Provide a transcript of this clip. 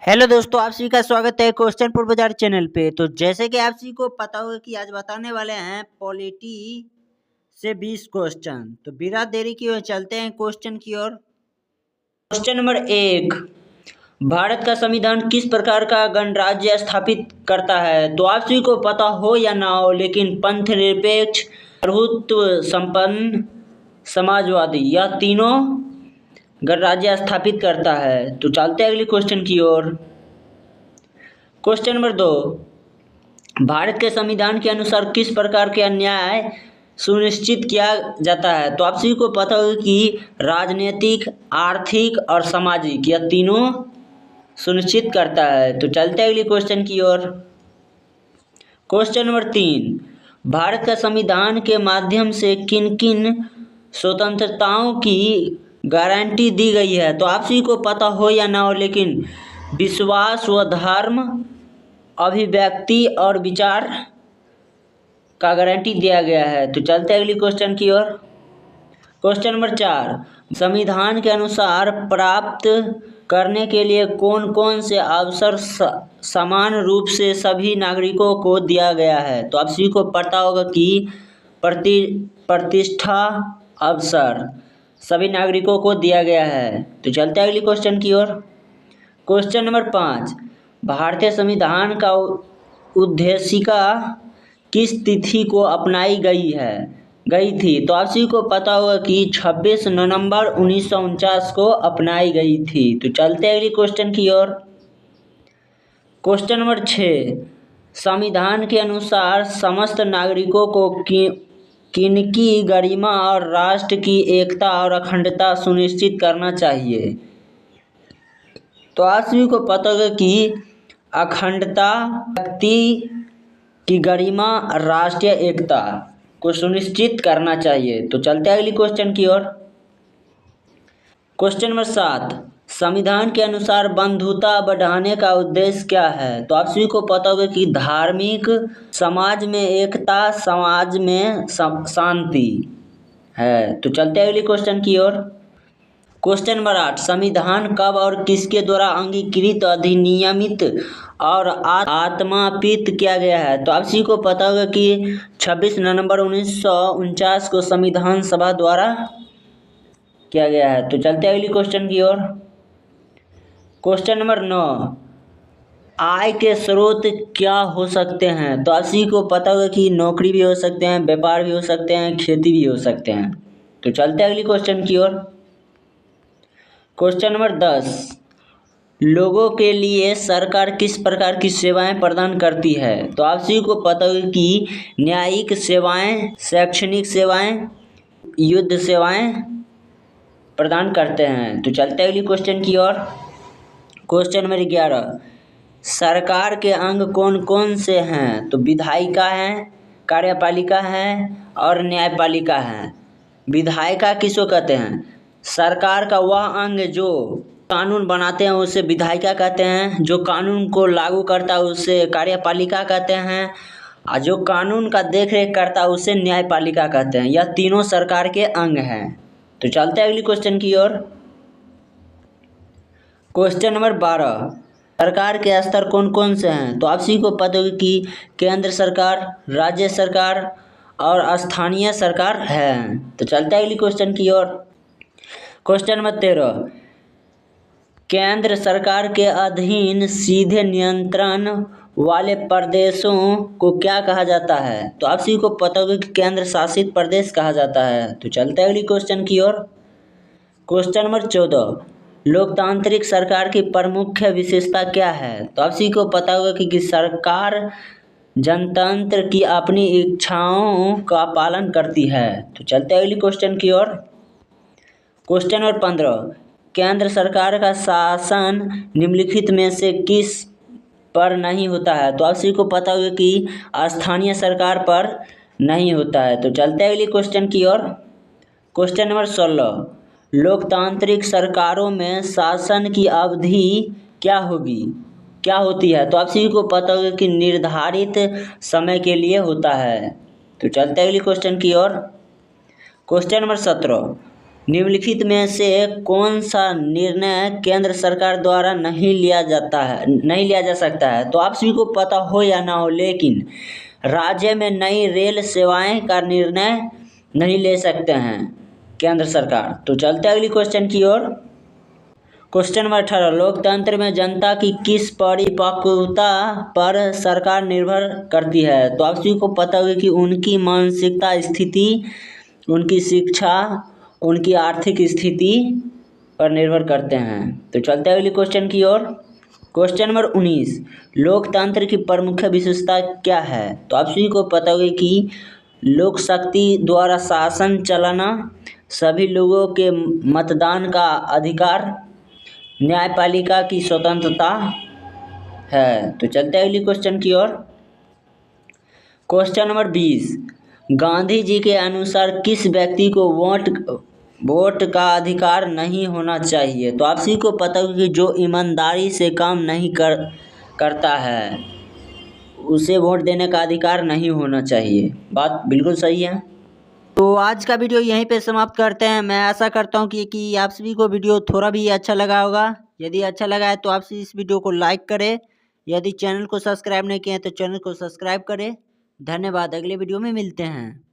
Hello दोस्तों, आप सभी का स्वागत है क्वेश्चन पूर्व बाजार चैनल पे। तो जैसे कि आप सभी को पता होगा कि आज बताने वाले हैं पॉलिटी से 20 क्वेश्चन। तो बिना देरी की ओर चलते हैं क्वेश्चन की ओर। क्वेश्चन नंबर 1, भारत का संविधान किस प्रकार का गणराज्य स्थापित करता है? तो आप सभी को पता हो या ना हो, लेकिन पंथ निरपेक्ष, प्रभुत्व संपन्न, समाजवादी, यह तीनों गणराज्य स्थापित करता है। तो चलते हैं अगले क्वेश्चन की ओर। क्वेश्चन नंबर 2, भारत के संविधान के अनुसार किस प्रकार के अन्याय सुनिश्चित किया जाता है? तो आप सभी को पता होगा कि राजनीतिक, आर्थिक और सामाजिक, यह तीनों सुनिश्चित करता है। तो चलते हैं अगले क्वेश्चन की ओर। क्वेश्चन नंबर 3, भारत का संविधान के माध्यम से किन किन स्वतंत्रताओं की गारंटी दी गई है? तो आप सभी को पता हो या ना हो, लेकिन विश्वास व धर्म, अभिव्यक्ति और विचार का गारंटी दिया गया है। तो चलते हैं अगली क्वेश्चन की ओर। क्वेश्चन नंबर 4, संविधान के अनुसार प्राप्त करने के लिए कौन कौन से अवसर समान रूप से सभी नागरिकों को दिया गया है? तो आप सभी को पता होगा कि प्रतिष्ठा अवसर सभी नागरिकों को दिया गया है। तो चलते हैं अगली क्वेश्चन की ओर। क्वेश्चन नंबर 5, भारतीय संविधान का उद्देशिका किस तिथि को अपनाई गई थी? तो आप सभी को पता होगा कि 26 नवंबर 1949 को अपनाई गई थी। तो चलते हैं अगली क्वेश्चन की ओर। क्वेश्चन नंबर 6, संविधान के अनुसार समस्त नागरिकों को किनकी गरिमा और राष्ट्र की एकता और अखंडता सुनिश्चित करना चाहिए? तो आप सभी को पता होगा कि अखंडता, व्यक्ति की गरिमा, राष्ट्रीय एकता को सुनिश्चित करना चाहिए। तो चलते हैं अगली क्वेश्चन की ओर। क्वेश्चन नंबर 7, संविधान के अनुसार बंधुता बढ़ाने का उद्देश्य क्या है? तो आप सभी को पता होगा कि धार्मिक, समाज में एकता, समाज में शांति है। तो चलते हैं अगली क्वेश्चन की ओर। क्वेश्चन नंबर 8, संविधान कब और किसके द्वारा अंगीकृत, अधिनियमित और आत्मापित किया गया है? तो आप सभी को पता होगा कि 26 नवंबर 1949 को संविधान सभा द्वारा किया गया है। तो चलते हैं अगली क्वेश्चन की ओर। क्वेश्चन नंबर 9, आय के स्रोत क्या हो सकते हैं? तो आप सभी को पता होगा कि नौकरी भी हो सकते हैं, व्यापार भी हो सकते हैं, खेती भी हो सकते हैं। तो चलते हैं अगली क्वेश्चन की ओर। क्वेश्चन नंबर 10, लोगों के लिए सरकार किस प्रकार की सेवाएं प्रदान करती है? तो आप सभी को पता होगा कि न्यायिक सेवाएं, शैक्षणिक सेवाएं, युद्ध सेवाएं प्रदान करते हैं। तो चलते हैं अगली क्वेश्चन की ओर। क्वेश्चन नंबर 11, सरकार के अंग कौन कौन से हैं? तो विधायिका है, कार्यपालिका है और न्यायपालिका है। विधायिका किसको कहते हैं? सरकार का वह अंग जो कानून बनाते हैं उसे विधायिका कहते हैं, जो कानून को लागू करता है उसे कार्यपालिका कहते हैं, और जो कानून का देखरेख करता है उसे न्यायपालिका कहते हैं। यह तीनों सरकार के अंग हैं। तो चलते हैं अगली क्वेश्चन की ओर। क्वेश्चन नंबर 12, सरकार के स्तर कौन कौन से हैं? तो आप सभी को पता होगा कि केंद्र सरकार, राज्य सरकार और स्थानीय सरकार है। तो चलते हैं अगली क्वेश्चन की ओर। क्वेश्चन नंबर 13, केंद्र सरकार के अधीन सीधे नियंत्रण वाले प्रदेशों को क्या कहा जाता है? तो आप सभी को पता होगा कि केंद्र शासित प्रदेश कहा जाता है। तो चलते हैं अगली क्वेश्चन की ओर। क्वेश्चन नंबर 14, लोकतांत्रिक सरकार की प्रमुख विशेषता क्या है? तो आप सभी को पता होगा कि सरकार जनतंत्र की अपनी इच्छाओं का पालन करती है। तो चलते हैं अगली क्वेश्चन की ओर। क्वेश्चन नंबर 15, केंद्र सरकार का शासन निम्नलिखित में से किस पर नहीं होता है? तो आप सभी को पता होगा कि स्थानीय सरकार पर नहीं होता है। तो चलते हैं अगली क्वेश्चन की ओर। क्वेश्चन नंबर 16, लोकतांत्रिक सरकारों में शासन की अवधि क्या होती है? तो आप सभी को पता होगा कि निर्धारित समय के लिए होता है। तो चलते हैं अगली क्वेश्चन की ओर। क्वेश्चन नंबर 17, निम्नलिखित में से कौन सा निर्णय केंद्र सरकार द्वारा नहीं लिया जा सकता है। तो आप सभी को पता हो या ना हो, लेकिन राज्य में नई रेल सेवाएं का निर्णय नहीं ले सकते हैं केंद्र सरकार। तो चलते हैं अगली क्वेश्चन की ओर। क्वेश्चन नंबर 18, लोकतंत्र में जनता की किस परिपक्वता पर सरकार निर्भर करती है। तो आप सभी को पता होगा कि उनकी मानसिकता स्थिति, उनकी शिक्षा, उनकी आर्थिक स्थिति पर निर्भर करते हैं। तो चलते हैं अगली क्वेश्चन की ओर। क्वेश्चन नंबर 19, लोकतंत्र की प्रमुख विशेषता क्या है। तो आप सभी को पता होगा कि लोक शक्ति द्वारा शासन चलाना, सभी लोगों के मतदान का अधिकार, न्यायपालिका की स्वतंत्रता है। तो चलते हैं अगली क्वेश्चन की ओर। क्वेश्चन नंबर 20, गांधी जी के अनुसार किस व्यक्ति को वोट का अधिकार नहीं होना चाहिए। तो आप सभी को पता होगा कि जो ईमानदारी से काम नहीं करता है उसे वोट देने का अधिकार नहीं होना चाहिए। बात बिल्कुल सही है। तो आज का वीडियो यहीं पे समाप्त करते हैं। मैं आशा करता हूँ कि आप सभी को वीडियो थोड़ा भी अच्छा लगा होगा। यदि अच्छा लगा है तो आप इस वीडियो को लाइक करें। यदि चैनल को सब्सक्राइब नहीं किए हैं तो चैनल को सब्सक्राइब करें। धन्यवाद। अगले वीडियो में मिलते हैं।